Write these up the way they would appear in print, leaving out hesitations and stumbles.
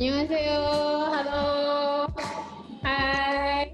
Annyeonghaseyo, halo, hai.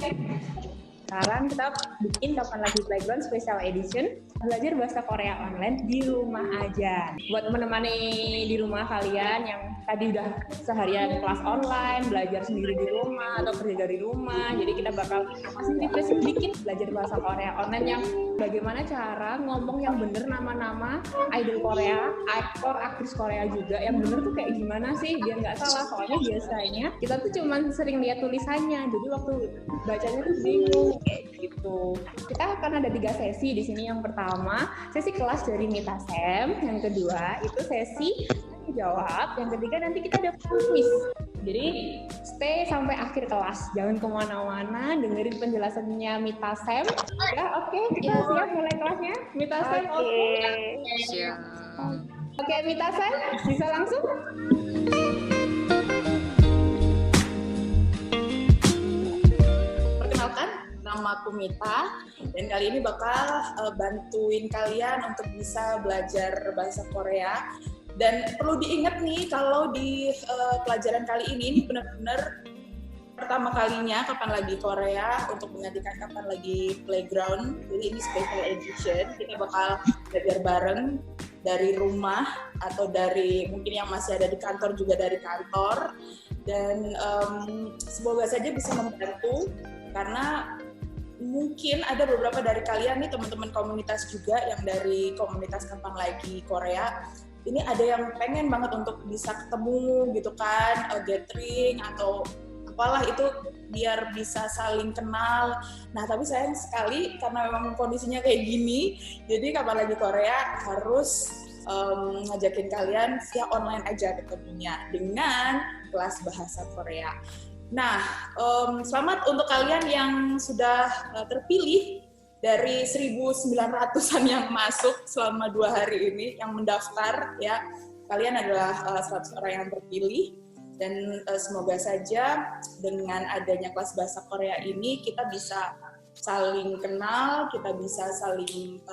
Sekarang kita bikin Kapan Lagi Playground Special Edition, belajar bahasa Korea online di rumah aja. Buat menemani di rumah kalian yang tadi udah seharian kelas online, belajar sendiri di rumah atau kerja dari rumah. Jadi kita bakal kasih tips bikin belajar bahasa Korea online yang bagaimana cara ngomong yang bener nama-nama idol Korea, aktor aktris Korea juga yang bener tuh kayak gimana sih biar nggak salah. Soalnya biasanya kita tuh cuman sering lihat tulisannya, jadi waktu bacanya tuh bingung kayak gitu. Kita akan ada 3 sesi di sini. Yang pertama sesi kelas dari Mita Sam, yang kedua itu sesi jawab, yang ketiga nanti kita ada quiz. Jadi stay sampai akhir kelas, jangan kemana-mana, dengerin penjelasannya Mita Sam. Ya oke, kita siap mulai kelasnya. Mita Sam oke. Siap. Oke, Mita Sam bisa langsung. Perkenalkan, nama aku Mita, dan kali ini bakal bantuin kalian untuk bisa belajar bahasa Korea. Dan perlu diingat nih, kalau di pelajaran kali ini benar-benar pertama kalinya Kapan Lagi Korea untuk menggantikan Kapan Lagi Playground. Jadi ini special edition, kita bakal belajar bareng dari rumah atau dari mungkin yang masih ada di kantor juga dari kantor. Dan semoga saja bisa membantu, karena mungkin ada beberapa dari kalian nih teman-teman komunitas juga yang dari komunitas Kapan Lagi Korea. Ini ada yang pengen banget untuk bisa ketemu gitu kan, gathering atau apalah itu biar bisa saling kenal. Nah tapi sayang sekali karena memang kondisinya kayak gini, jadi Kapan Lagi Korea harus ngajakin kalian via online aja ketemunya dengan kelas bahasa Korea. Nah, selamat untuk kalian yang sudah terpilih dari 1.900-an yang masuk selama 2 hari ini, yang mendaftar ya. Kalian adalah 100 orang yang terpilih, dan semoga saja dengan adanya kelas bahasa Korea ini kita bisa saling kenal, kita bisa saling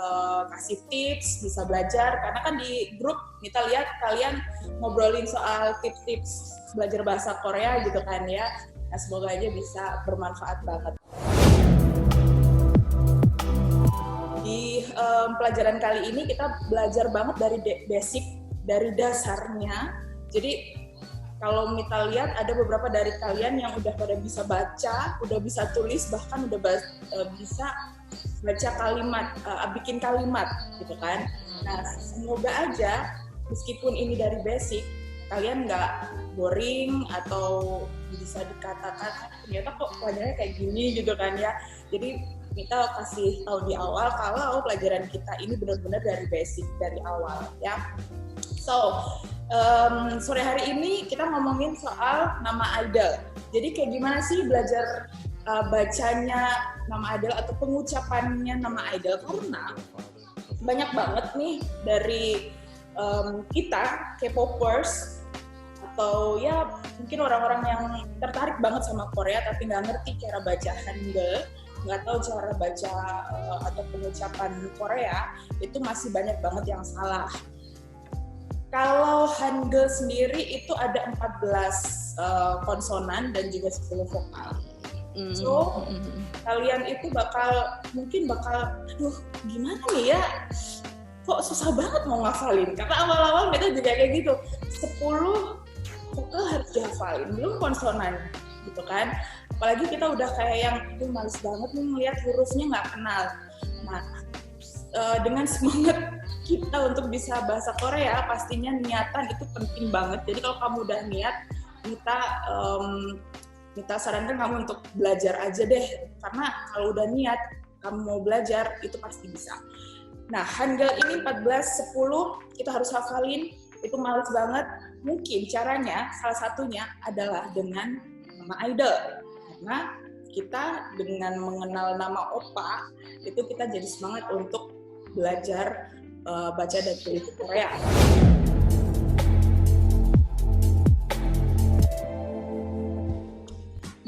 kasih tips, bisa belajar. Karena kan di grup kita lihat kalian ngobrolin soal tips-tips belajar bahasa Korea gitu kan ya. Nah, semoga aja bisa bermanfaat banget. Di pelajaran kali ini kita belajar banget dari basic, dari dasarnya. Jadi kalau Mita lihat ada beberapa dari kalian yang udah pada bisa baca, udah bisa tulis, bahkan udah bisa baca kalimat, bikin kalimat gitu kan. Nah, semoga aja meskipun ini dari basic, kalian nggak boring atau bisa dikatakan ternyata kok pelajarannya kayak gini gitu kan ya. Jadi kita kasih tahu di awal kalau pelajaran kita ini benar-benar dari basic, dari awal ya. So, sore hari ini kita ngomongin soal nama idol. Jadi kayak gimana sih belajar bacanya nama idol atau pengucapannya nama idol, karena banyak banget nih dari kita K-popers atau ya mungkin orang-orang yang tertarik banget sama Korea tapi nggak ngerti cara baca Hangul, nggak tahu cara baca atau pengucapan Korea, itu masih banyak banget yang salah. Kalau Hangul sendiri itu ada 14 konsonan dan juga 10 vokal. So, kalian itu mungkin bakal, aduh gimana nih ya, kok susah banget mau ngafalin. Karena awal-awal kita juga kayak gitu, 10 vokal harus dihafalin, belum konsonan gitu kan. Apalagi kita udah kayak yang, aduh males banget nih ngeliat hurufnya nggak kenal. Nah, dengan semangat kita untuk bisa bahasa Korea, pastinya niatan itu penting banget. Jadi kalau kamu udah niat, Mita sarankan kamu untuk belajar aja deh. Karena kalau udah niat, kamu mau belajar, itu pasti bisa. Nah, Hangul ini 14-10, kita harus hafalin, itu males banget. Mungkin caranya, salah satunya adalah dengan nama idol. Karena kita dengan mengenal nama Oppa, itu kita jadi semangat untuk belajar baca dan tulis Korea.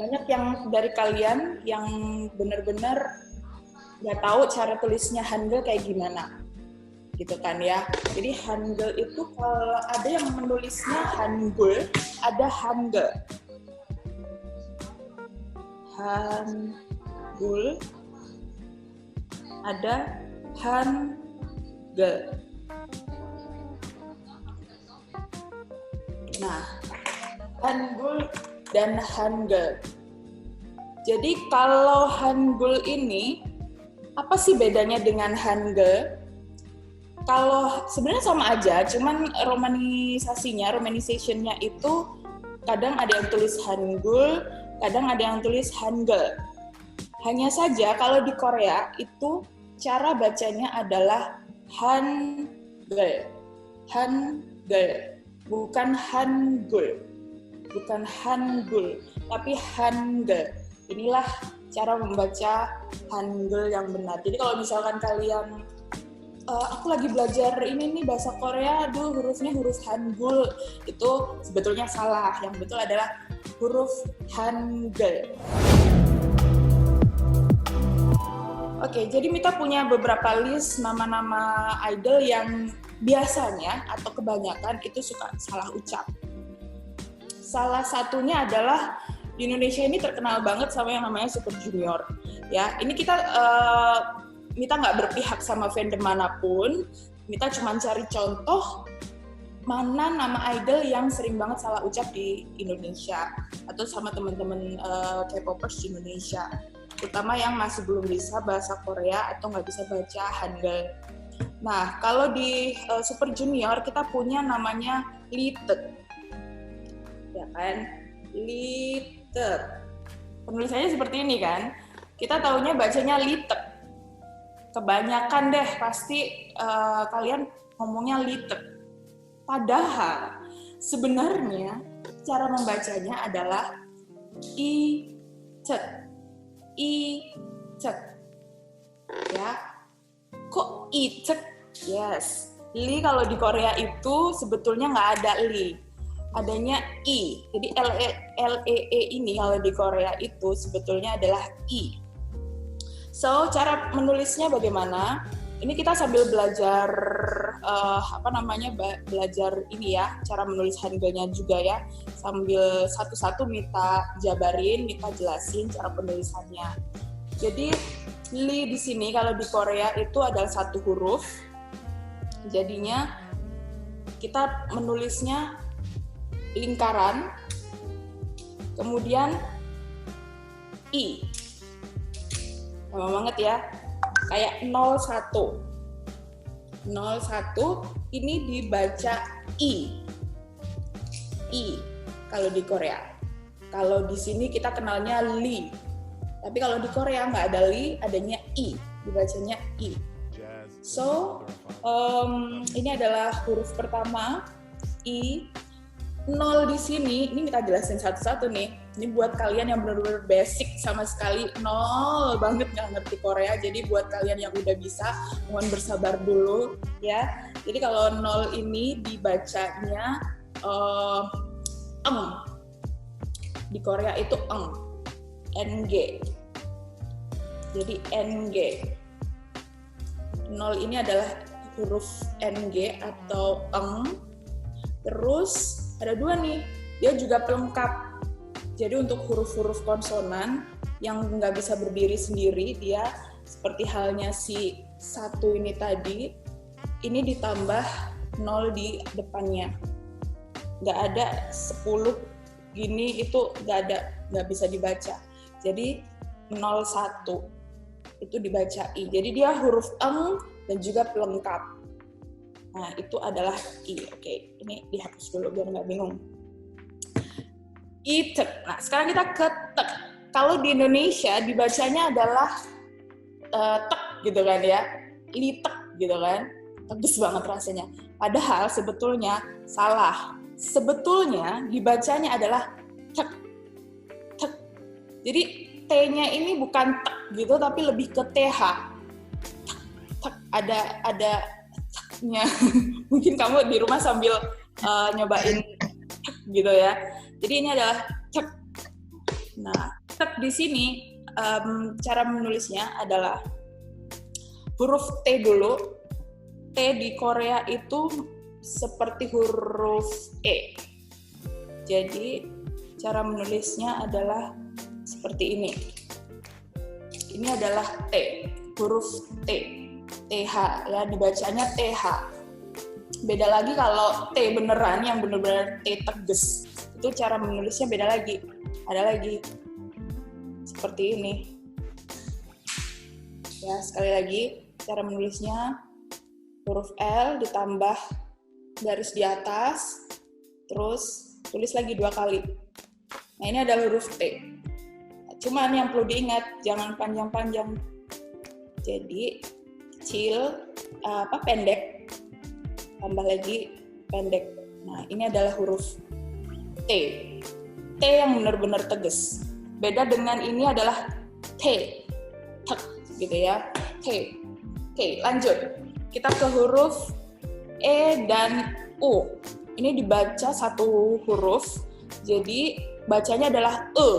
Banyak yang dari kalian yang benar-benar nggak tahu cara tulisnya Hangul kayak gimana. gitu kan ya. Jadi Hangul itu kalau ada yang menulisnya Hangul, ada Hangul. Hangul, ada Hangul. Nah, Hangul dan Hangul. Jadi kalau Hangul ini, apa sih bedanya dengan Hangul? Kalau sebenarnya sama aja, cuman romanisation-nya itu kadang ada yang tulis Hangul, kadang ada yang tulis Hangul. Hanya saja kalau di Korea itu cara bacanya adalah Hangul. Hangul, bukan Hangul. Bukan Hangul, tapi Hangul. Inilah cara membaca Hangul yang benar. Jadi kalau misalkan kalian aku lagi belajar ini nih bahasa Korea, hurufnya huruf Hangul, itu sebetulnya salah. Yang betul adalah huruf Hangul. Oke, jadi Mita punya beberapa list nama-nama idol yang biasanya atau kebanyakan itu suka salah ucap. Salah satunya adalah di Indonesia ini terkenal banget sama yang namanya Super Junior. Ya, ini Mita nggak berpihak sama fandom manapun, Mita cuma cari contoh mana nama idol yang sering banget salah ucap di Indonesia atau sama teman-teman K-popers di Indonesia, terutama yang masih belum bisa bahasa Korea atau nggak bisa baca Hangul. Nah, kalau di Super Junior kita punya namanya Litet, ya kan? Litet. Penulisannya seperti ini kan? Kita taunya bacanya Litet. Kebanyakan deh pasti kalian ngomongnya Litet. Padahal sebenarnya cara membacanya adalah Icet. Icet. Ya. Kok Icet? Yes. Li kalau di Korea itu sebetulnya nggak ada li. Adanya I. Jadi L-E-E ini kalau di Korea itu sebetulnya adalah I. So, cara menulisnya bagaimana? Ini kita sambil belajar belajar ini ya, cara menulis Hangulnya juga ya. Sambil satu-satu Mita jabarin, Mita jelasin cara penulisannya. Jadi li di sini kalau di Korea itu adalah satu huruf. Jadinya kita menulisnya lingkaran. Kemudian I. Sama banget ya, kayak 01. 01 ini dibaca I. I kalau di Korea. Kalau di sini kita kenalnya li. Tapi kalau di Korea nggak ada li, adanya I. Dibacanya I. So, ini adalah huruf pertama, I. 0 di sini, ini kita jelasin satu-satu nih. Ini buat kalian yang benar-benar basic sama sekali, 0 banget nggak ngerti Korea. Jadi buat kalian yang udah bisa, mohon bersabar dulu ya. Jadi kalau 0 ini dibacanya eng. Di Korea itu eng. NG. Jadi NG. 0 ini adalah huruf NG atau eng. Terus ada 2 nih, dia juga pelengkap. Jadi untuk huruf-huruf konsonan yang nggak bisa berdiri sendiri, dia seperti halnya si 1 ini tadi, ini ditambah 0 di depannya. Nggak ada 10 gini, itu nggak bisa dibaca. Jadi 01 itu dibaca I. Jadi dia huruf eng dan juga pelengkap. Nah, itu adalah I. Oke, ini dihapus dulu biar nggak bingung. Itek. Nah, sekarang kita ke tek. Kalau di Indonesia dibacanya adalah tek gitu kan ya. Litek gitu kan. Tegas banget rasanya. Padahal sebetulnya salah. Sebetulnya dibacanya adalah tek. Tek. Jadi T-nya ini bukan tek gitu tapi lebih ke TH. Tek. Tek. Ada nya. Mungkin kamu di rumah sambil nyobain gitu ya. Jadi ini adalah cek. Nah, cek di sini cara menulisnya adalah huruf T dulu. T di Korea itu seperti huruf E. Jadi cara menulisnya adalah seperti ini. Ini adalah T, huruf T, TH ya, dibacanya TH. Beda lagi kalau T beneran yang bener-bener T tegas, itu cara menulisnya beda lagi. Ada lagi seperti ini. Ya, sekali lagi cara menulisnya huruf L ditambah garis di atas, terus tulis lagi 2 kali. Nah, ini adalah huruf T. Cuman yang perlu diingat, jangan panjang-panjang. Jadi kecil, pendek, tambah lagi pendek. Nah, ini adalah huruf T. T yang benar-benar tegas. Beda dengan ini adalah T, tek, gitu ya. T. Oke, lanjut. Kita ke huruf E dan U. Ini dibaca satu huruf, jadi bacanya adalah E.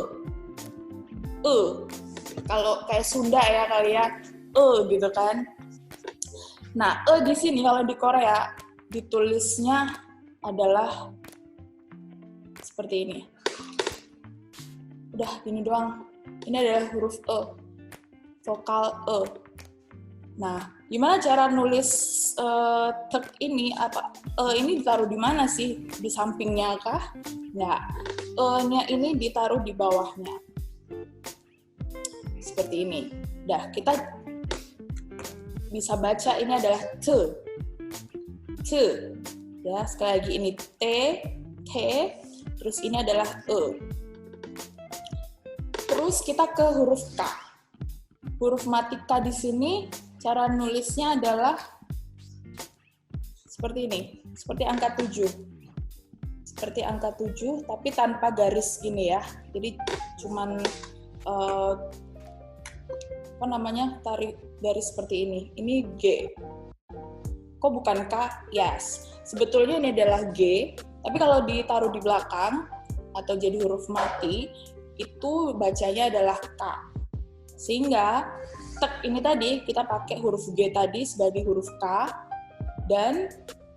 Kalau kayak Sunda ya kali ya, gitu kan. Nah, di sini kalau di Korea ditulisnya adalah seperti ini. Udah gini doang. Ini adalah huruf E, vokal E. Nah, gimana cara nulis tek ini? Ini ditaruh di mana sih? Di sampingnya kah? Nggak. E-nya ini ditaruh di bawahnya. Seperti ini. Dah, kita bisa baca ini adalah T. Ya, sekali lagi ini T, terus ini adalah E. Terus kita ke huruf K. Huruf mati K di sini cara nulisnya adalah seperti ini, seperti angka 7. Seperti angka 7 tapi tanpa garis gini ya. Jadi cuman tarik garis seperti ini. Ini G. Kok bukan K? Yes. Sebetulnya ini adalah G, tapi kalau ditaruh di belakang atau jadi huruf mati, itu bacanya adalah K. Sehingga tek ini tadi kita pakai huruf G tadi sebagai huruf K, dan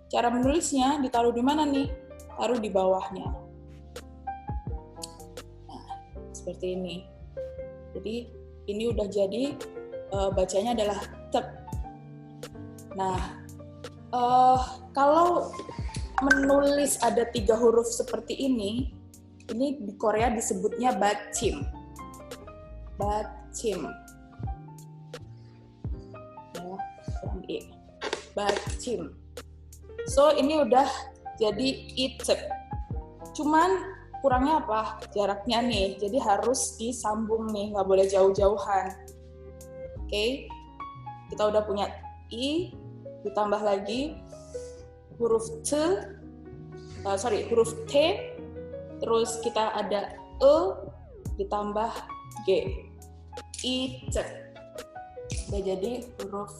cara menulisnya ditaruh di mana nih? Taruh di bawahnya. Nah, seperti ini. Jadi ini udah jadi bacanya adalah tek. Nah, kalau menulis ada 3 huruf seperti ini di Korea disebutnya badchim. Badchim. Ya, kurang E. Badchim. So, ini udah jadi itek. Cuman kurangnya apa? Jaraknya nih. Jadi harus disambung nih, nggak boleh jauh-jauhan. Oke. Kita udah punya I, ditambah lagi huruf huruf T, terus kita ada E, ditambah G. Itek. Udah jadi huruf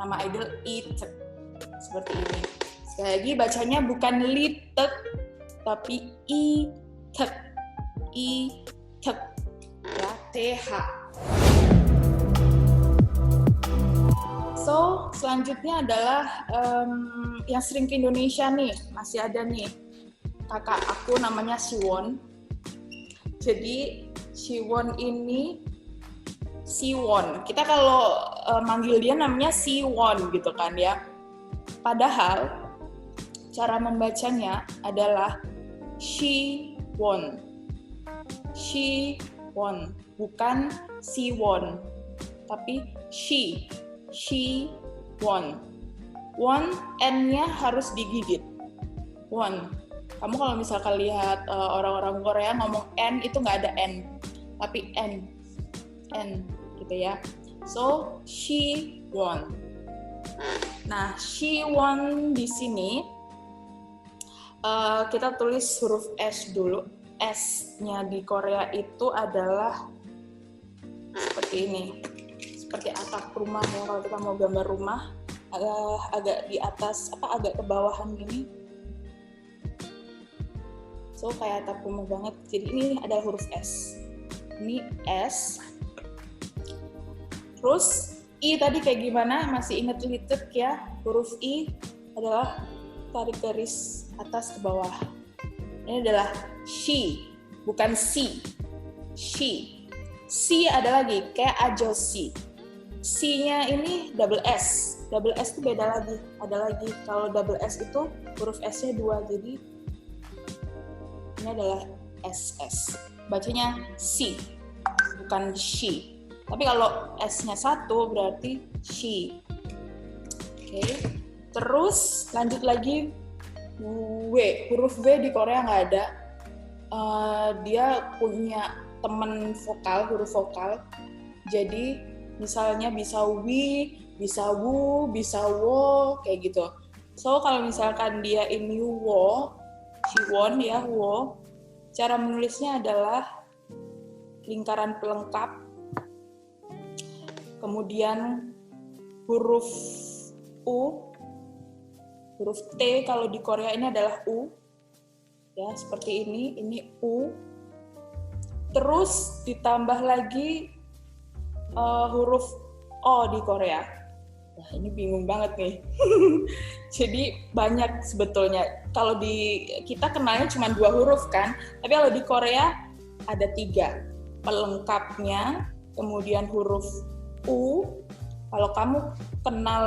nama idol itek. Seperti ini. Sekali lagi bacanya bukan litek, tapi itek. Itek. Ya, TH. So, selanjutnya adalah yang sering ke Indonesia nih, masih ada nih kakak aku namanya Siwon. Jadi Siwon ini Siwon. Kita kalau manggil dia namanya Siwon gitu kan ya. Padahal cara membacanya adalah Siwon. Siwon, bukan Siwon, tapi Siwon. Won, N-nya harus digigit. Won. Kamu kalau misalkan lihat orang-orang Korea ngomong N itu nggak ada N, tapi N gitu ya. So, Siwon. Nah, Siwon di sini kita tulis huruf S dulu. S-nya di Korea itu adalah seperti ini. Seperti atap rumah ya, kalau kita mau gambar rumah agak di atas agak ke bawahan gini. So kayak atap rumah banget. Jadi ini adalah huruf S. Ini S. Terus I tadi kayak gimana? Masih inget ya? Huruf I adalah tarik garis atas ke bawah. Ini adalah she, bukan si. She. Si ada lagi, kayak ajosi. C-nya ini double S. Double S itu beda lagi. Ada lagi. Kalau double S itu huruf S-nya 2. Jadi ini adalah SS. Bacanya si, bukan she. Tapi kalau S-nya 1 berarti she. Oke. Terus lanjut lagi W. Huruf W di Korea nggak ada. Dia punya teman vokal, huruf vokal. Jadi misalnya bisa wi, bisa wu, bisa wo, kayak gitu. So kalau misalkan dia ini wo, Siwon ya, wo. Cara menulisnya adalah lingkaran pelengkap. Kemudian huruf U, huruf T kalau di Korea ini adalah U, ya seperti ini U. Terus ditambah lagi huruf O di Korea. Nah ini bingung banget nih. Jadi banyak sebetulnya. Kalau di kita kenalnya cuma 2 huruf kan, tapi kalau di Korea ada 3 pelengkapnya, kemudian huruf U. Kalau kamu kenal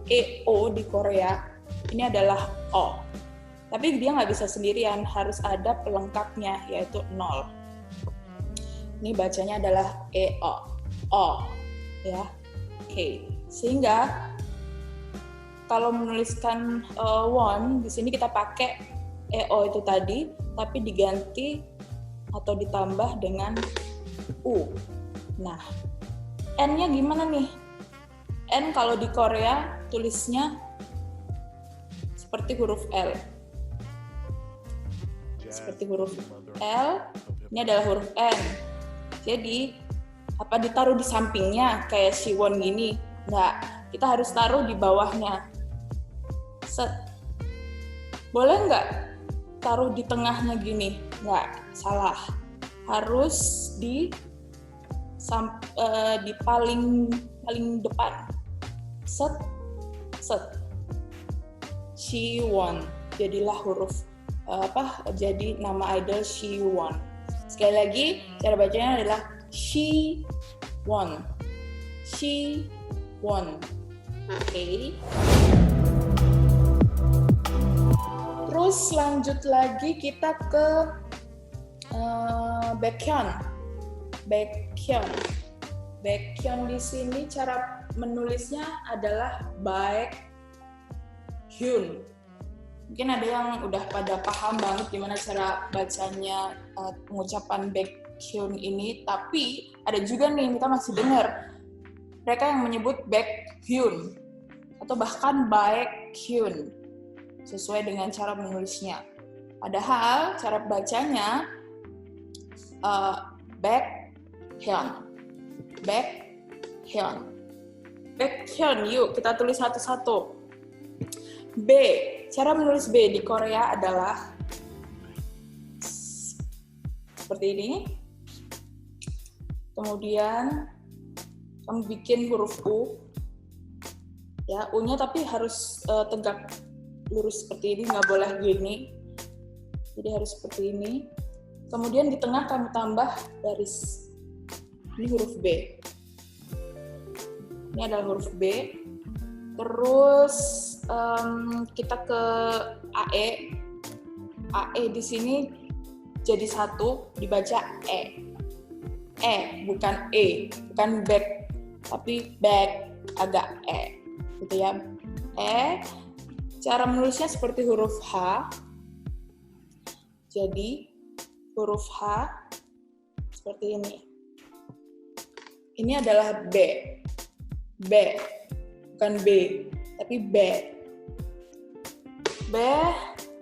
EO di Korea, ini adalah O. Tapi dia nggak bisa sendirian, harus ada pelengkapnya, yaitu 0. Ini bacanya adalah EO. O. Ya. Oke. Sehingga kalau menuliskan won, di sini kita pakai EO itu tadi, tapi diganti atau ditambah dengan U. Nah, N-nya gimana nih? N kalau di Korea tulisnya seperti huruf L. Seperti huruf L, ini adalah huruf N. Jadi, apa ditaruh di sampingnya kayak Siwon gini? Enggak, kita harus taruh di bawahnya. Set. Boleh nggak taruh di tengahnya gini? Nggak, salah. Harus di paling depan. Set. Siwon. Jadilah huruf jadi nama idol Siwon. Sekali lagi, cara bacanya adalah Siwon. Siwon. Oke. Terus lanjut lagi kita ke Baekhyun. Baekhyun di sini cara menulisnya adalah Baekhyun. Mungkin ada yang udah pada paham banget gimana cara bacanya pengucapan Baekhyun ini, tapi ada juga nih kita masih dengar mereka yang menyebut Baekhyun atau bahkan Baekhyun sesuai dengan cara menulisnya. Padahal cara bacanya Baekhyun. Yuk kita tulis satu-satu. B. Cara menulis B di Korea adalah seperti ini. Kemudian kamu bikin huruf U. Ya, U-nya tapi harus tegak lurus seperti ini, nggak boleh gini. Jadi harus seperti ini. Kemudian di tengah kamu tambah garis. Ini huruf B. Ini adalah huruf B. Terus kita ke AE. AE di sini jadi satu, dibaca E. Bukan E, bukan back, tapi back agak E, gitu ya. E. Cara menulisnya seperti huruf H. Jadi huruf H seperti ini. Ini adalah B, bukan B, tapi B.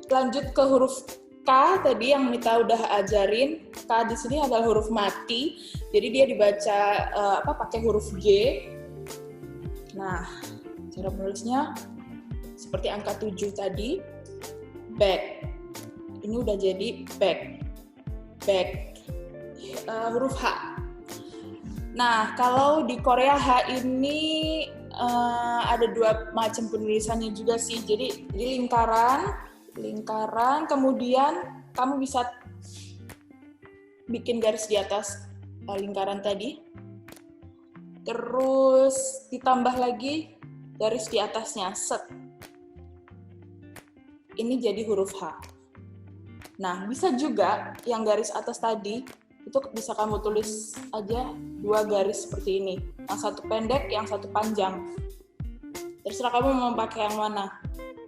Lanjut ke huruf K tadi yang Mita udah ajarin. K di sini adalah huruf mati, jadi dia dibaca pakai huruf G. Nah, cara menulisnya seperti angka 7 tadi. Back. Ini udah jadi back. Huruf H. Nah, kalau di Korea H ini ada 2 macam penulisannya juga sih. Jadi lingkaran, kemudian kamu bisa bikin garis di atas lingkaran tadi. Terus ditambah lagi garis di atasnya, set. Ini jadi huruf H. Nah, bisa juga yang garis atas tadi, itu bisa kamu tulis aja 2 garis seperti ini. Yang satu pendek, yang satu panjang. Terserah kamu mau pakai yang mana.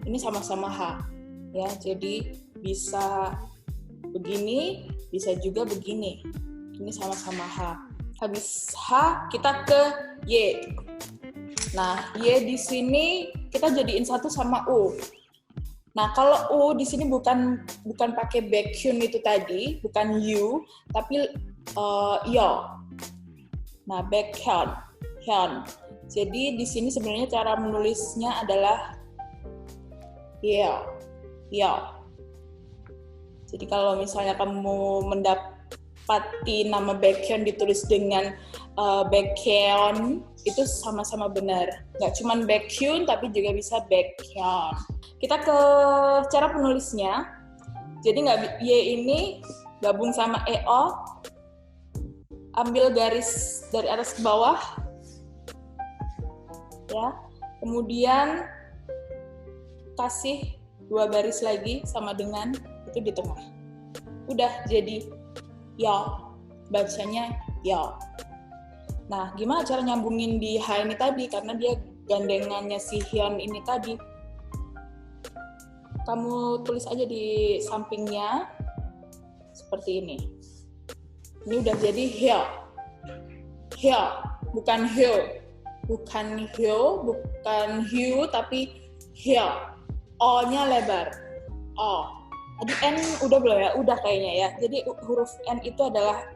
Ini sama-sama H. Ya, jadi bisa begini, bisa juga begini. Ini sama-sama H. Habis H, kita ke Y. Nah, Y di sini kita jadiin satu sama U. Nah, kalau U di sini bukan pakai baekhyun itu tadi, bukan U, tapi yo. Nah, baekhyun, hyun. Jadi di sini sebenarnya cara menulisnya adalah yo. Jadi kalau misalnya kamu mendapati nama baekhyun ditulis dengan baekhyun, itu sama-sama benar. Nggak cuma baekhyun, tapi juga bisa baekhyun. Kita ke cara penulisnya. Jadi Y ini gabung sama EO, ambil garis dari atas ke bawah, ya. Kemudian kasih 2 garis lagi sama dengan itu di tengah. Udah jadi ya, bacanya ya. Nah, gimana cara nyambungin di H ini tadi? Karena dia gandengannya si hyun ini tadi. Kamu tulis aja di sampingnya seperti ini. Ini udah jadi hyo. Hyo, bukan hyo. Bukan hyo, bukan hyu, tapi hyo. O-nya lebar. O. Tadi N udah belum ya? Udah kayaknya ya. Jadi huruf N itu adalah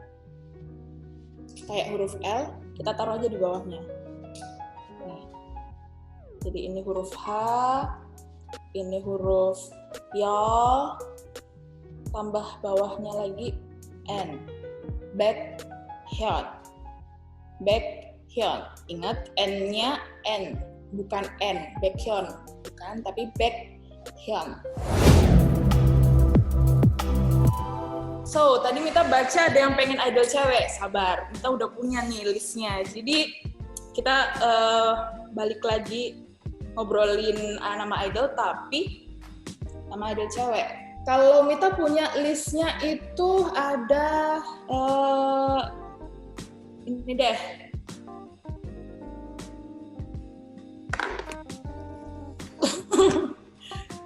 kayak huruf L, kita taruh aja di bawahnya. Nih. Jadi ini huruf H, ini huruf ya, tambah bawahnya lagi N. Baekhyun. Baekhyun. Ingat N-nya N, bukan N. Baekhyun. Bukan, tapi Baekhyun. So, tadi Mita baca ada yang pengen idol cewek. Sabar, Mita udah punya nih listnya. Jadi, kita balik lagi ngobrolin nama idol, tapi nama idol cewek. Kalau Mita punya listnya itu ada ini deh.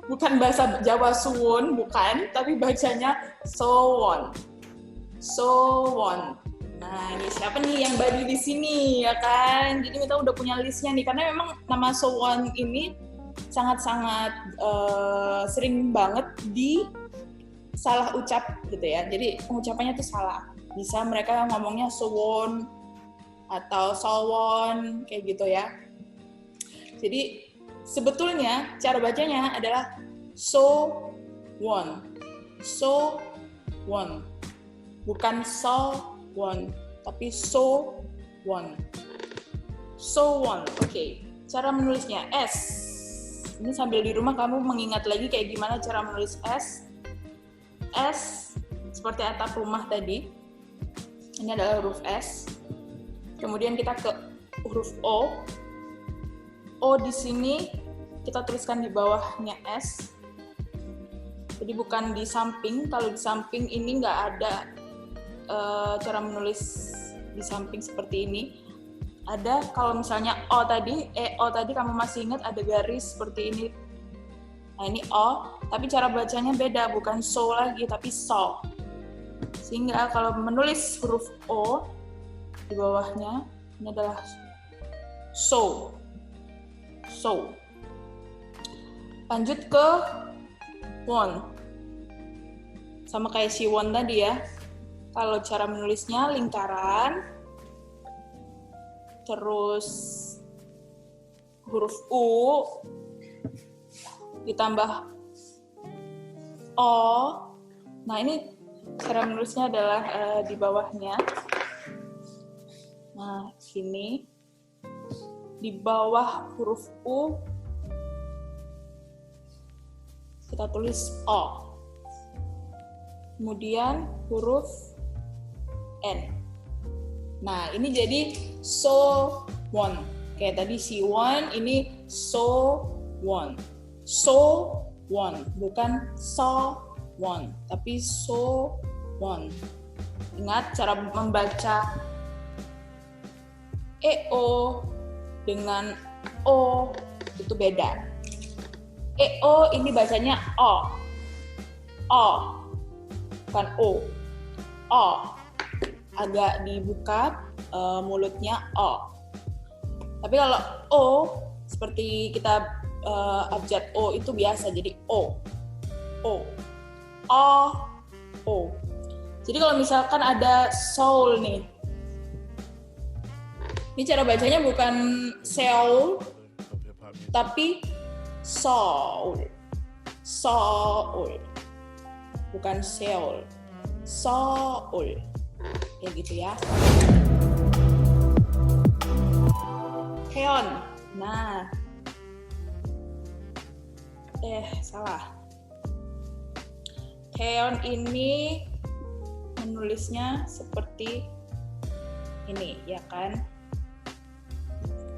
Bukan bahasa Jawa suwon, bukan, tapi bacanya sowon. Sowon. Nah, ini siapa nih yang baru di sini, ya kan? Jadi kita udah punya listnya nih, karena memang nama sowon ini sangat-sangat sering banget di salah ucap gitu ya. Jadi pengucapannya tuh salah. Bisa mereka ngomongnya sowon atau sowon kayak gitu ya. Jadi sebetulnya cara bacanya adalah so-won. So-won. Bukan so-won, tapi so-won. So-won. Oke. Cara menulisnya S. Ini sambil di rumah kamu mengingat lagi kayak gimana cara menulis S. S seperti atap rumah tadi. Ini adalah huruf S. Kemudian kita ke huruf O. O di sini kita tuliskan di bawahnya S. Jadi bukan di samping. Kalau di samping ini nggak ada cara menulis di samping seperti ini. Ada kalau misalnya O tadi kamu masih ingat ada garis seperti ini. Nah ini O, tapi cara bacanya beda, bukan so lagi, tapi so. Sehingga kalau menulis huruf O di bawahnya, ini adalah so. So. Lanjut ke won. Sama kayak si won tadi ya. Kalau cara menulisnya lingkaran, terus huruf U, ditambah O. Nah ini cara menulisnya adalah di bawahnya. Nah, sini di bawah huruf U kita tulis O. Kemudian huruf N. Nah, ini jadi so won. Kayak tadi si won, ini so won. So won, bukan so won, tapi so won. Ingat cara membaca EO dengan O itu beda. EO ini bacanya O. O. Bukan O. O. Agak dibuka mulutnya O. Tapi kalau O, seperti kita abjad O itu biasa, jadi O. O. O. O. Jadi kalau misalkan ada soul nih, ini cara bacanya bukan Seoul, tapi Soul. Soul. Bukan Seoul. Soul. Kayak gitu ya. Heon. Nah. Salah. Heon ini menulisnya seperti ini, ya kan?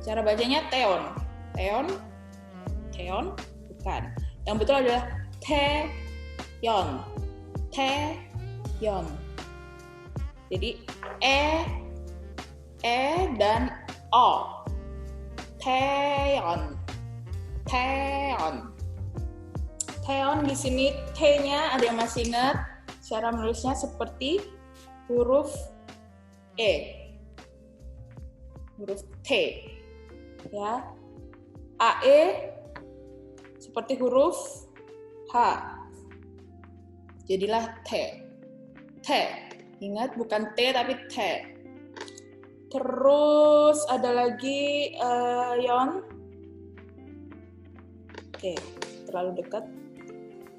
Cara bacanya Teon. Teon? Teon? Bukan. Yang betul adalah Taeyeon. Taeyeon. Jadi E dan O. Taeyeon. Taeyeon. Taeyeon di sini T-nya ada yang masih ingat? Cara menulisnya seperti huruf E. Huruf T. Ya, AE seperti huruf H. Jadilah T. T. Ingat bukan T tapi T. Terus ada lagi Yon. Oke, terlalu dekat.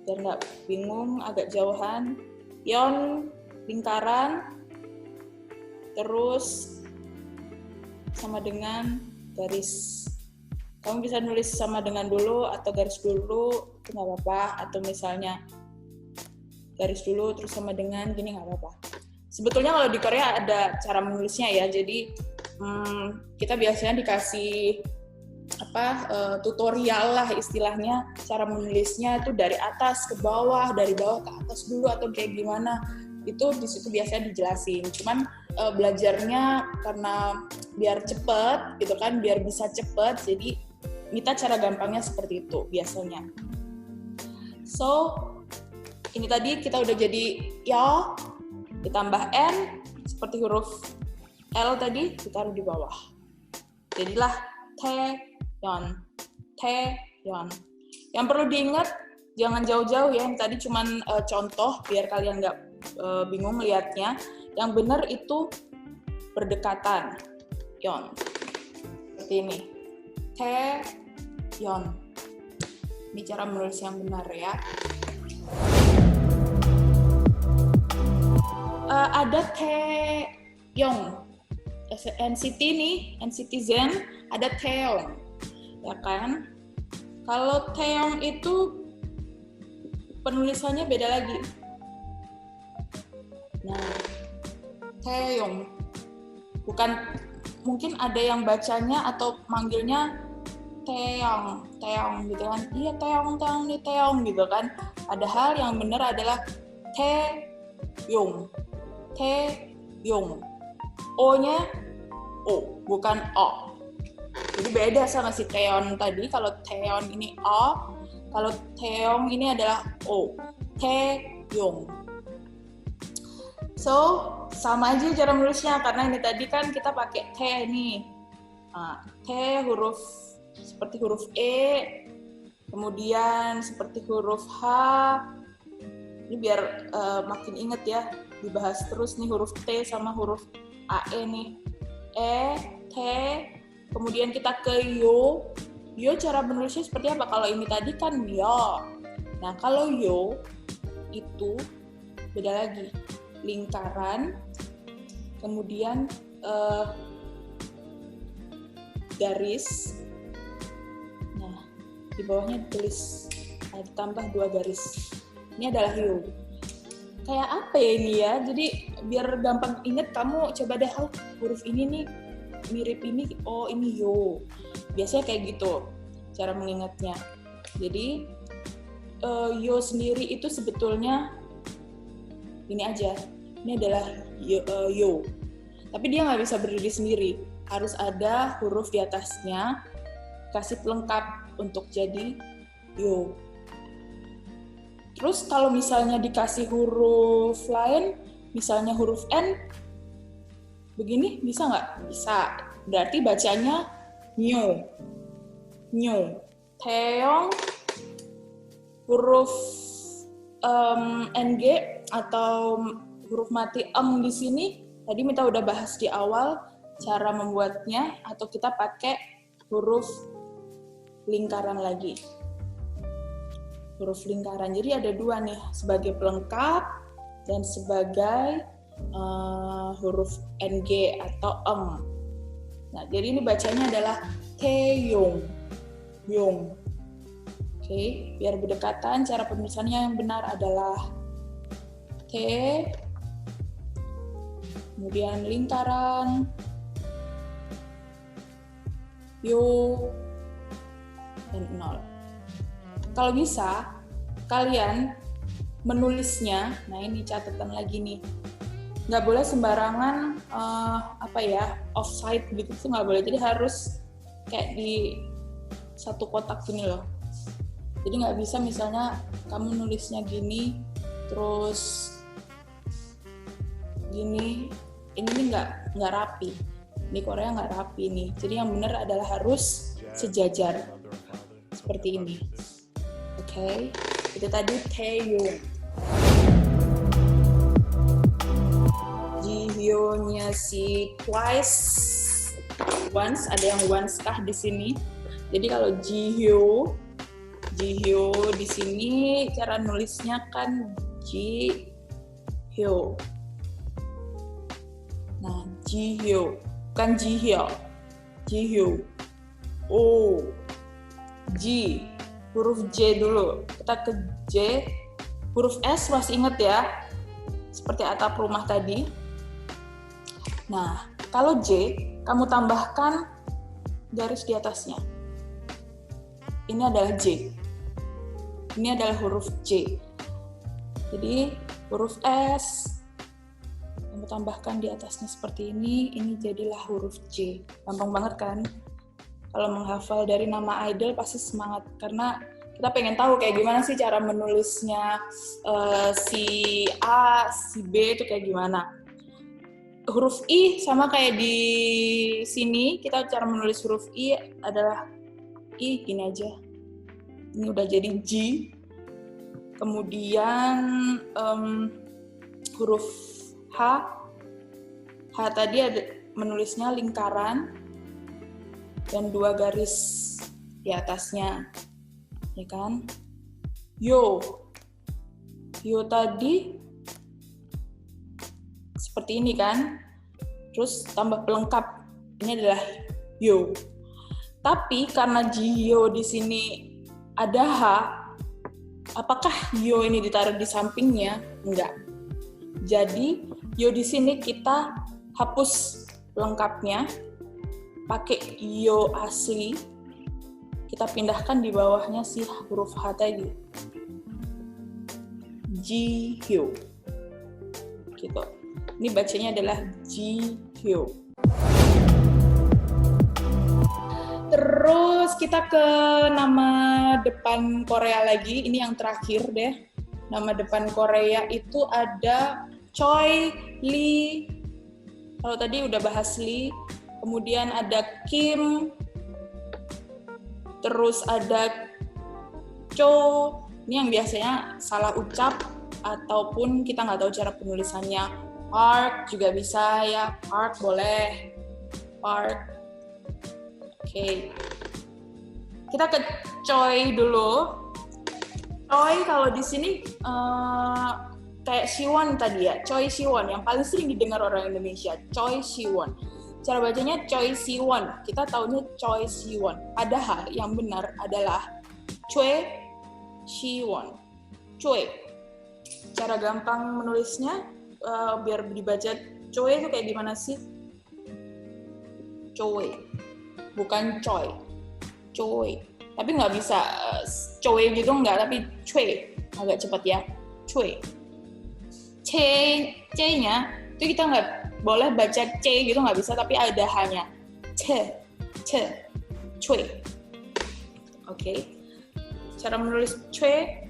Biar nggak bingung, agak jauhan. Yon, lingkaran. Terus sama dengan garis. Kamu bisa nulis sama dengan dulu atau garis dulu, itu nggak apa-apa. Atau misalnya garis dulu terus sama dengan gini nggak apa-apa. Sebetulnya kalau di Korea ada cara menulisnya ya. Jadi kita biasanya dikasih tutorial lah istilahnya, cara menulisnya itu dari atas ke bawah, dari bawah ke atas dulu atau kayak gimana. Itu di situ biasanya dijelasin. Cuman belajarnya karena biar cepet gitu kan, biar bisa cepet, jadi kita cara gampangnya seperti itu biasanya. So ini tadi kita udah jadi ya, ditambah N seperti huruf L tadi ditaruh di bawah, jadilah Taeyeon. Taeyeon. Yang perlu diingat jangan jauh-jauh ya, yang tadi cuman contoh biar kalian nggak bingung lihatnya. Yang benar itu berdekatan. Yon. Seperti ini. Taeyeon. Ini cara menulis yang benar ya. Ada Taeyong. NCT nih, NCT Zen, ada Taeyong. Ya kan? Kalau Taeyong itu penulisannya beda lagi. Nah, Taeyong. Bukan, mungkin ada yang bacanya atau manggilnya Taeyong, Taeyong gitu kan. Iya, Taeyong, Taeyong, nih Taeyong gitu kan. Padahal yang benar adalah Taeyong. Taeyong. O-nya O, bukan O. Jadi beda sama si Taeyeon tadi. Kalau Taeyeon ini O, kalau Taeyong ini adalah O. Taeyong. So, sama aja cara menulisnya, karena ini tadi kan kita pakai T nih. Nah, T huruf seperti huruf E, kemudian seperti huruf H. Ini biar makin inget ya, dibahas terus nih huruf T sama huruf AE nih. E, T, kemudian kita ke Yo. Yo cara menulisnya seperti apa? Kalau ini tadi kan Yo. Nah, kalau Yo itu beda lagi. Lingkaran, kemudian garis. Nah, di bawahnya ditulis tambah 2 garis. Ini adalah yo. Kayak apa ya ini ya? Jadi biar gampang inget, kamu coba deh, huruf ini nih mirip ini, oh ini yo. Biasanya kayak gitu cara mengingatnya. Jadi yo sendiri itu sebetulnya ini aja. Ini adalah yo. Tapi dia nggak bisa berdiri sendiri. Harus ada huruf di atasnya, kasih pelengkap untuk jadi yo. Terus kalau misalnya dikasih huruf lain, misalnya huruf N, begini bisa nggak? Bisa. Berarti bacanya nyo. Nyo. Teong, huruf NG atau huruf mati di sini, tadi Mita udah bahas di awal cara membuatnya, atau kita pakai huruf lingkaran lagi. Huruf lingkaran. Jadi ada 2 nih, sebagai pelengkap dan sebagai huruf NG atau Nah, jadi ini bacanya adalah Taeyong. Yong. Oke, biar berdekatan, cara penulisannya yang benar adalah T, kemudian lingkaran, Yo, dan 0. Kalau bisa, kalian menulisnya, nah ini catatan lagi nih, nggak boleh sembarangan offside gitu tuh nggak boleh. Jadi harus kayak di satu kotak gini loh. Jadi nggak bisa misalnya kamu nulisnya gini, terus gini, ini nggak rapi. Di Korea nggak rapi nih. Jadi yang benar adalah harus sejajar seperti ini. Oke, itu tadi Taeyong. Jihyo-nya si twice, once, ada yang once kah di sini. Jadi kalau Jihyo di sini cara nulisnya kan Jihyo. Nah, Jihyo, bukan Jihyo. Jihyo. O, J, huruf J dulu. Kita ke J, huruf S masih ingat ya? Seperti atap rumah tadi. Nah, kalau J, kamu tambahkan garis di atasnya. Ini adalah J. Ini adalah huruf J. Jadi, huruf S, kamu tambahkan di atasnya seperti ini jadilah huruf J. Gampang banget kan? Kalau menghafal dari nama idol pasti semangat, karena kita pengen tahu kayak gimana sih cara menulisnya si A, si B itu kayak gimana. Huruf I sama kayak di sini, kita cara menulis huruf I adalah I gini aja. Ini udah jadi G. Kemudian huruf H. H tadi ada menulisnya lingkaran dan 2 garis di atasnya. Ya kan? Yo. Yo tadi seperti ini kan? Terus tambah pelengkap. Ini adalah yo. Tapi karena Jihyo di sini ada H, apakah yo ini ditaruh di sampingnya? Enggak. Jadi yo di sini kita hapus pelengkapnya, pakai yo asli, kita pindahkan di bawahnya si huruf H tadi. Jihyo. Gitu. Ini bacanya adalah Jihyo. Terus kita ke nama depan Korea lagi. Ini yang terakhir deh. Nama depan Korea itu ada Choi, Lee. Kalau tadi udah bahas Lee. Kemudian ada Kim. Terus ada Cho. Ini yang biasanya salah ucap ataupun kita nggak tahu cara penulisannya. Park juga bisa ya. Park boleh. Park. Oke. Kita ke Choi dulu. Choi kalau di sini kayak Siwon tadi ya. Choi Siwon yang paling sering didengar orang Indonesia. Choi Siwon. Cara bacanya Choi Siwon. Kita tahunya Choi Siwon. Padahal yang benar adalah Choi Siwon. Choi. Cara gampang menulisnya biar dibaca Choi itu kayak gimana sih? Choi. Bukan Choi. Choi. Tapi nggak bisa Choi gitu nggak, tapi Choi. Agak cepat ya. Choi. C-nya itu kita nggak boleh baca C gitu, nggak bisa, tapi ada hanya C, Choi. Oke. Cara menulis Choi.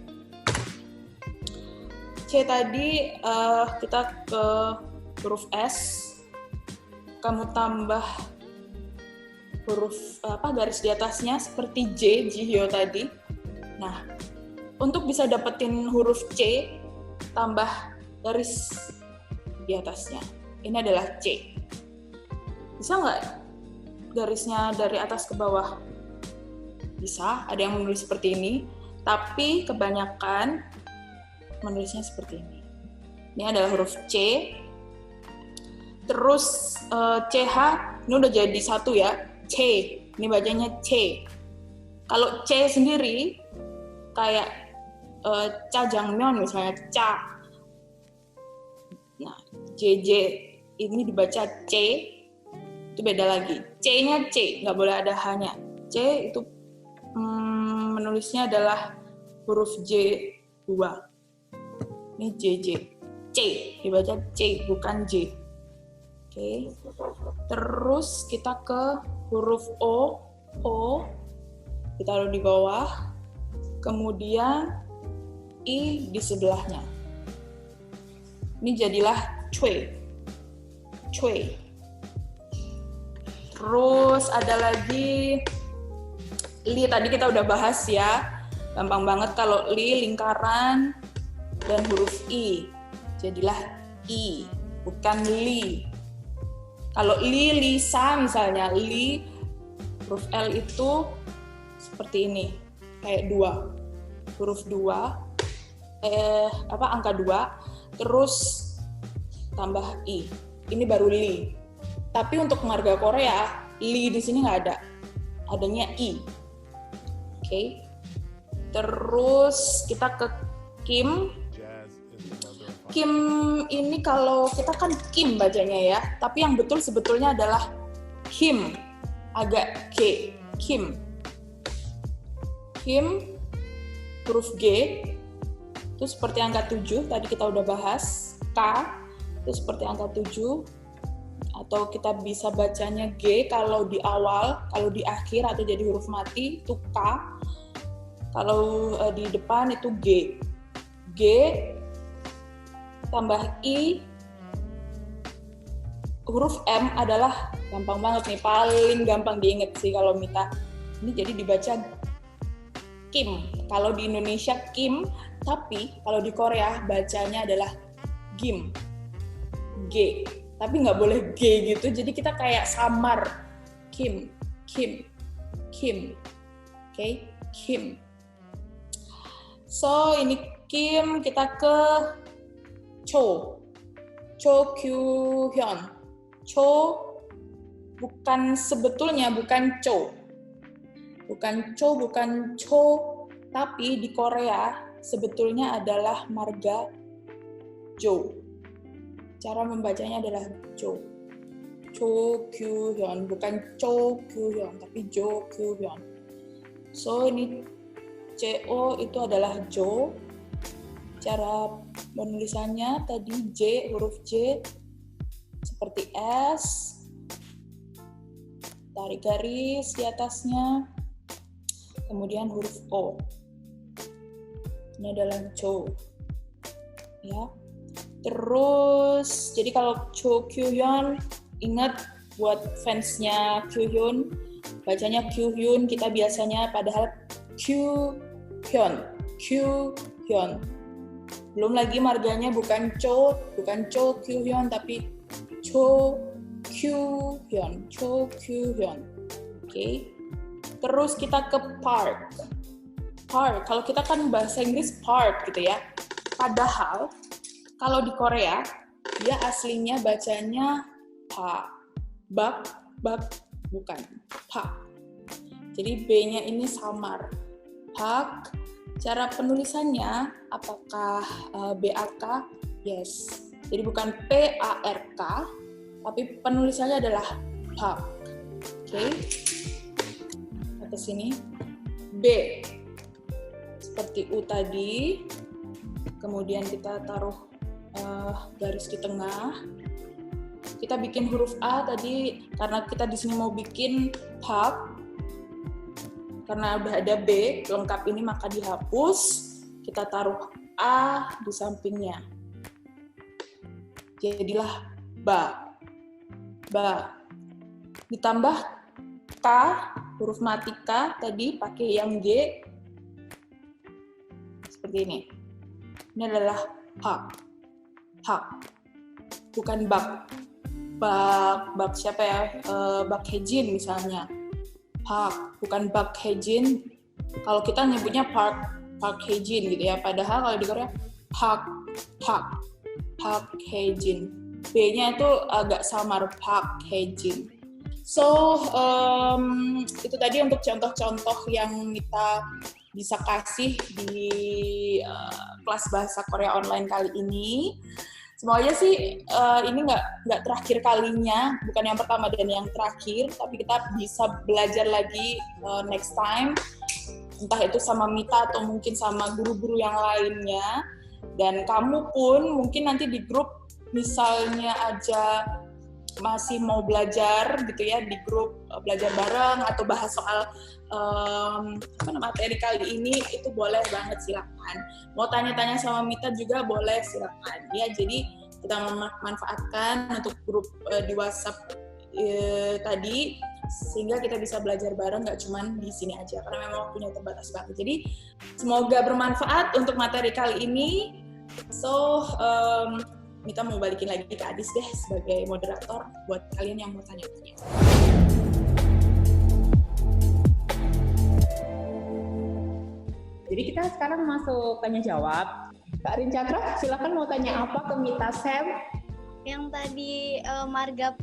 C tadi kita ke huruf S, kamu tambah huruf garis di atasnya seperti J, Jihyo tadi. Nah, untuk bisa dapetin huruf C, tambah garis di atasnya. Ini adalah C. Bisa nggak garisnya dari atas ke bawah? Bisa, ada yang menulis seperti ini, tapi kebanyakan menulisnya seperti ini. Ini adalah huruf C. Terus CH, ini udah jadi satu ya, C. Ini bacanya C. Kalau C sendiri, kayak Jajangmyeon misalnya, Ca. Nah, JJ ini dibaca C, itu beda lagi. C-nya C, nggak boleh ada hanya. C itu menulisnya adalah huruf J2. Ini JJ. C, dibaca C, bukan J. Oke. Terus kita ke huruf O. O, kita taruh di bawah. Kemudian I di sebelahnya. Ini jadilah Choi. Choi. Terus ada lagi Li, tadi kita udah bahas ya. Gampang banget kalau Li lingkaran dan huruf I. Jadilah I, bukan Li. Kalau Li, Lisa misalnya, Li huruf L itu seperti ini. Kayak 2. Huruf 2 angka 2 terus tambah I. Ini baru Li. Tapi untuk marga Korea, Li di sini nggak ada. Adanya I. Oke. Terus kita ke Kim. Kim ini kalau kita kan Kim bacanya ya, tapi yang betul sebetulnya adalah Kim. Agak G. Kim. Kim huruf G itu seperti angka 7, tadi kita udah bahas. K itu seperti angka 7, atau kita bisa bacanya G kalau di awal, kalau di akhir atau jadi huruf mati itu K, kalau di depan itu G. G tambah I, huruf M adalah gampang banget nih, paling gampang diinget sih kalau Mita. Ini jadi dibaca Kim. Kalau di Indonesia Kim, tapi kalau di Korea bacanya adalah Gim. G. Tapi nggak boleh G gitu, jadi kita kayak samar. Kim, Kim, Kim. Oke, Kim. So, ini Kim, kita ke Cho. Cho Kyu-hyun. Cho bukan sebetulnya bukan Cho. Bukan Cho, bukan Cho, tapi di Korea sebetulnya adalah marga Jo. Cara membacanya adalah Jo. Cho Kyu-hyun, bukan Cho Kyu-hyun, tapi Jo Kyu-hyun. So, ini CO itu adalah Jo. Cara penulisannya tadi J, huruf J seperti S. Tarik garis di atasnya. Kemudian huruf O. Ini adalah Jo. Ya. Terus, jadi kalau Cho Kyu-hyun, ingat buat fansnya Kyu-hyun, bacanya Kyu-hyun, kita biasanya padahal Kyu-hyun. Kyu-hyun. Belum lagi marganya bukan Cho Kyu-hyun, tapi Cho Kyu-hyun. Cho Kyu-hyun. Oke. Terus kita ke park. Park, kalau kita kan bahasa Inggris park gitu ya. Padahal kalau di Korea dia aslinya bacanya pa. bak, bukan. Pak. Jadi B-nya ini samar. Pak. Cara penulisannya, apakah BAK? Yes. Jadi bukan PARK, tapi penulisannya adalah pak. Oke. Atas sini. B. Seperti U tadi. Kemudian kita taruh garis di tengah. Kita bikin huruf A tadi, karena kita di sini mau bikin pak. Karena udah ada B lengkap ini maka dihapus, kita taruh A di sampingnya. Jadilah ba. Ditambah K, huruf mati K tadi pakai yang G. Seperti ini. Ini adalah hak. Bukan bak. Bak siapa ya? Bak Hejin misalnya. Park, bukan Park Hejin. Kalau kita nyebutnya Park Hejin gitu ya. Padahal kalau di Korea Park Hejin. B-nya itu agak samar, Park Hejin. So, itu tadi untuk contoh-contoh yang kita bisa kasih di kelas bahasa Korea online kali ini. Semoga sih ini nggak terakhir kalinya, bukan yang pertama dan yang terakhir, tapi kita bisa belajar lagi next time, entah itu sama Mita atau mungkin sama guru-guru yang lainnya. Dan kamu pun mungkin nanti di grup misalnya aja masih mau belajar gitu ya, di grup belajar bareng atau bahas soal materi kali ini, itu boleh banget, silakan. Mau tanya-tanya sama Mita juga boleh, silakan ya. Jadi kita memanfaatkan untuk grup di WhatsApp tadi sehingga kita bisa belajar bareng, nggak cuman di sini aja karena memang waktunya terbatas banget. Jadi semoga bermanfaat untuk materi kali ini. So Mita mau balikin lagi ke Adis deh sebagai moderator buat kalian yang mau tanya-tanya. Jadi kita sekarang masuk tanya jawab. Kak Rin Cakra, silakan mau tanya apa ke Mita Sam? Yang tadi marga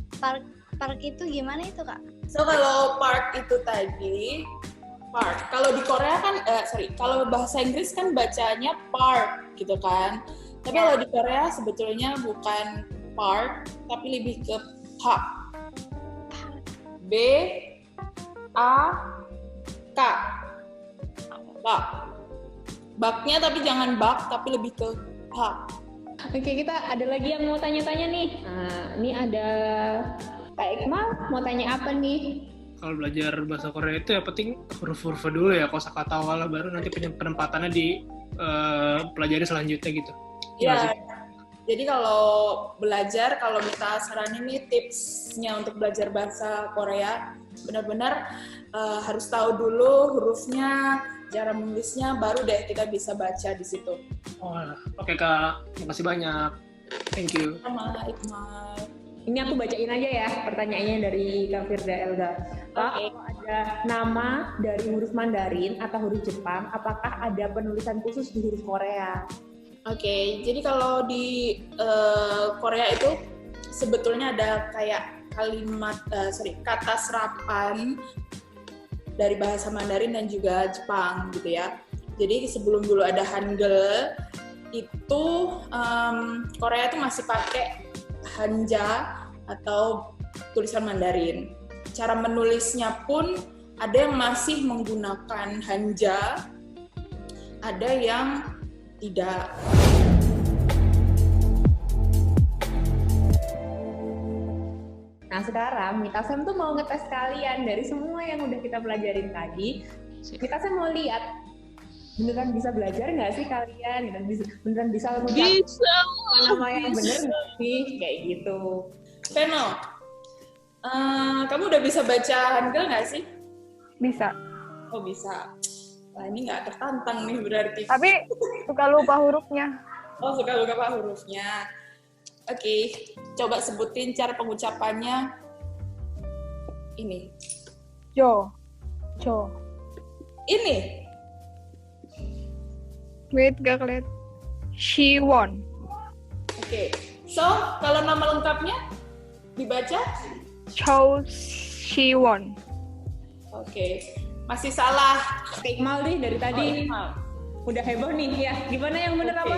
park itu gimana itu, Kak? So kalau park itu tadi park. Kalau di Korea kan kalau bahasa Inggris kan bacanya park gitu kan. Tapi kalau di Korea sebetulnya bukan park tapi lebih ke park. B A K. Bak. Baknya tapi jangan bak, tapi lebih ke bak. Oke, kita ada lagi yang mau tanya-tanya nih. Nah, ini ada Kak Iqmal, mau tanya apa nih? Kalau belajar bahasa Korea itu ya penting huruf-huruf dulu ya, kosakata awalnya, baru nanti penempatannya di pelajari selanjutnya gitu. Iya. Jadi kalau belajar, kalau kita saranin nih tipsnya untuk belajar bahasa Korea, benar-benar harus tahu dulu hurufnya, cara menulisnya, baru deh kita bisa baca di situ. Oh, oke Kak, makasih banyak. Thank you. Sama Iqmal. Ini aku bacain aja ya pertanyaannya dari Kak Firda Elga. Kak, kalau ada nama dari huruf Mandarin atau huruf Jepang, apakah ada penulisan khusus di huruf Korea? Oke, jadi kalau di Korea itu sebetulnya ada kayak kata serapan dari bahasa Mandarin dan juga Jepang gitu ya. Jadi sebelum dulu ada Hangul itu Korea itu masih pakai Hanja atau tulisan Mandarin. Cara menulisnya pun ada yang masih menggunakan Hanja, ada yang tidak. Nah sekarang Mita Sam tuh mau ngetes kalian dari semua yang udah kita pelajarin tadi. Mita Sam mau lihat beneran bisa belajar nggak sih kalian? Beneran bisa mengucapkan nama yang bener nggak sih? Kayak gitu. Veno, kamu udah bisa baca Hangul nggak sih? Bisa. Oh bisa. Wah ini nggak tertantang nih berarti. Tapi suka lupa hurufnya. Oh suka lupa hurufnya. Oke, coba sebutin cara pengucapannya. Ini. Jo. Ini. Wait, gak keliat. Siwon. Oke. So, kalau nama lengkapnya dibaca Cho Siwon. Oke, masih salah. Kak Iqmal nih dari tadi. Iqmal. Udah heboh nih ya. Gimana yang bener Oke. apa?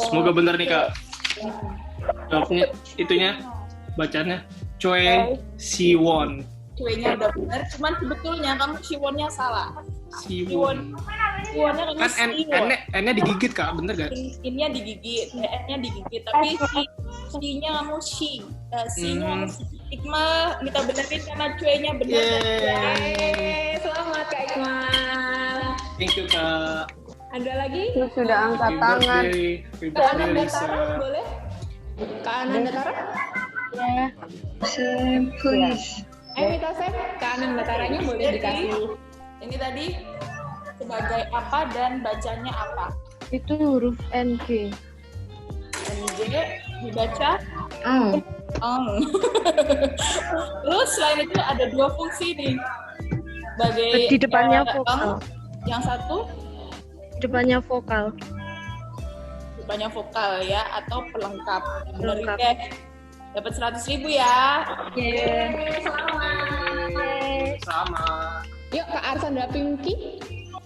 Semoga bener nih Kak. Jawabnya itunya bacanya Choi Siwon. Cuenya udah benar, cuman sebetulnya kamu Siwonnya salah. Siwon. Siwonnya kamu Kan Siwon. N-nya digigit Kak, bener gak? Innya digigit, N-nya digigit, tapi si-nya kamu si. Si-nya kamu si. Iqmal, kita benerin karena cuenya benar. Yeay. Selamat Kak Iqmal. Thank you Kak. Ada lagi? Itu sudah angkat Happy tangan. birthday. Happy Kak birthday Ananda Lisa. Tara boleh? Kak Ananda Tara? Ya. Please. Minta Sep, Kak Ananda Taranya boleh dikasih. Ini tadi sebagai apa dan bacanya apa? Itu huruf NG. NJ dibaca Terus selain itu ada dua fungsi nih. Sebagai Di depannya vokal. Yang satu Depannya vokal. depannya vokal ya atau pelengkap. Benerin Pelengkap. deh. Dapat 100.000 ya. Sama. Yuk Kak Arsandra Pinky.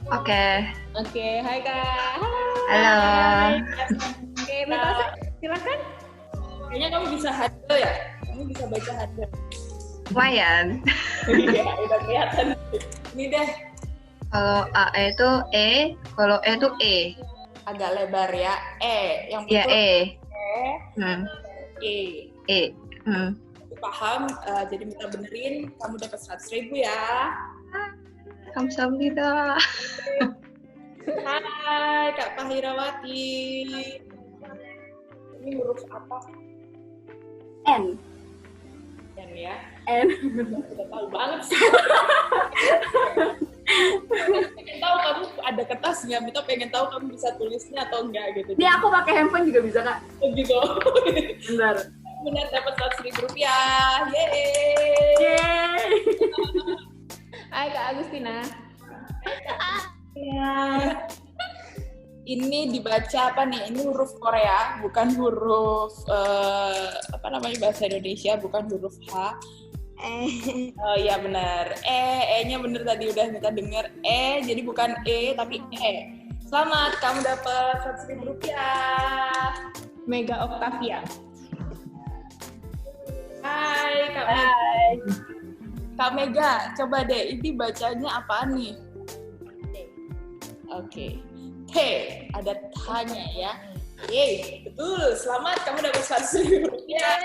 Oke. Oke, hai Kak. Halo. Oke, Minta Sep, silakan. Kayaknya kamu bisa hadir ya. Kamu bisa baca hadir. Lumayan. Iya, udah kelihatan. Ini deh Kalau A itu E, kalau E itu E. agak lebar ya. Yang Ya betul E. E. E. E. Paham? Jadi minta benerin. Kamu dapat 100.000 ya. Kamsahamnida. Hai Kak Pahirawati. Ini huruf apa? N. N ya. N. Udah tahu banget sih. Pengen tahu kamu ada kertas nggak? Mita pengen tahu kamu bisa tulisnya atau enggak gitu. Ini aku pakai handphone juga bisa, Kak. Gitu. Bentar. Benar dapat 100.000 rupiah. Yeay. Hai Kak Agustina. Ini dibaca apa nya? Ini huruf Korea, bukan huruf bahasa Indonesia, bukan huruf H. Oh iya benar. E-nya benar tadi udah kita dengar. Jadi bukan E tapi E. Selamat, kamu dapat 100.000 rupiah. Mega Octavia. Hai Kak Mega. Kak Mega, coba deh ini bacanya apaan nih? Oke. T, ada T-nya ya. Yeay, betul. Selamat, kamu dapat 100.000 rupiah.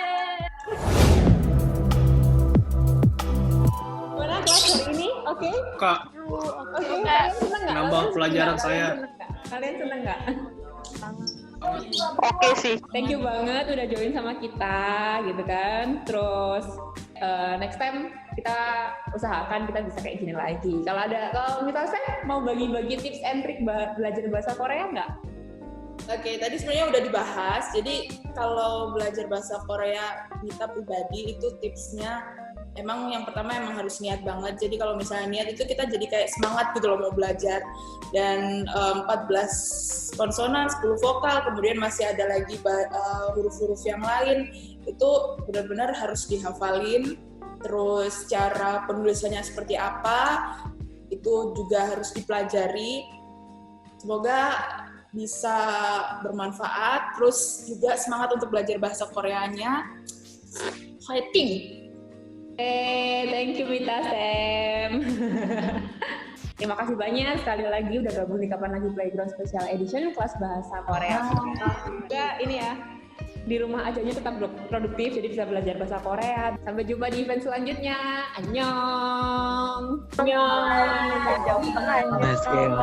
Gimana kelas hari ini? Oke? Kak, Oke, kalian seneng nggak? nambah Kalian pelajaran seneng nggak? saya. Kalian seneng nggak? Oke sih. Thank you banget udah join sama kita gitu kan. Terus next time kita usahakan kita bisa kayak gini lagi. Kalau misalnya mau bagi-bagi tips and trick belajar bahasa Korea nggak? Oke, tadi sebenarnya udah dibahas. Jadi kalau belajar bahasa Korea Mita pribadi itu tipsnya emang yang pertama emang harus niat banget. Jadi kalau misalnya niat itu kita jadi kayak semangat gitu loh mau belajar. Dan 14 konsonan, 10 vokal, kemudian masih ada lagi huruf-huruf yang lain. Itu benar-benar harus dihafalin. Terus cara penulisannya seperti apa, itu juga harus dipelajari. Semoga bisa bermanfaat. Terus juga semangat untuk belajar bahasa Koreanya. Fighting! Thank you Mita Sam. Terima kasih banyak sekali lagi udah gabung di Kapan Lagi Playground Special Edition kelas bahasa Korea. Juga ini ya, di rumah ajanya tetap produktif jadi bisa belajar bahasa Korea. Sampai jumpa di event selanjutnya. Annyeong. Jauh tengah. Mas Gem.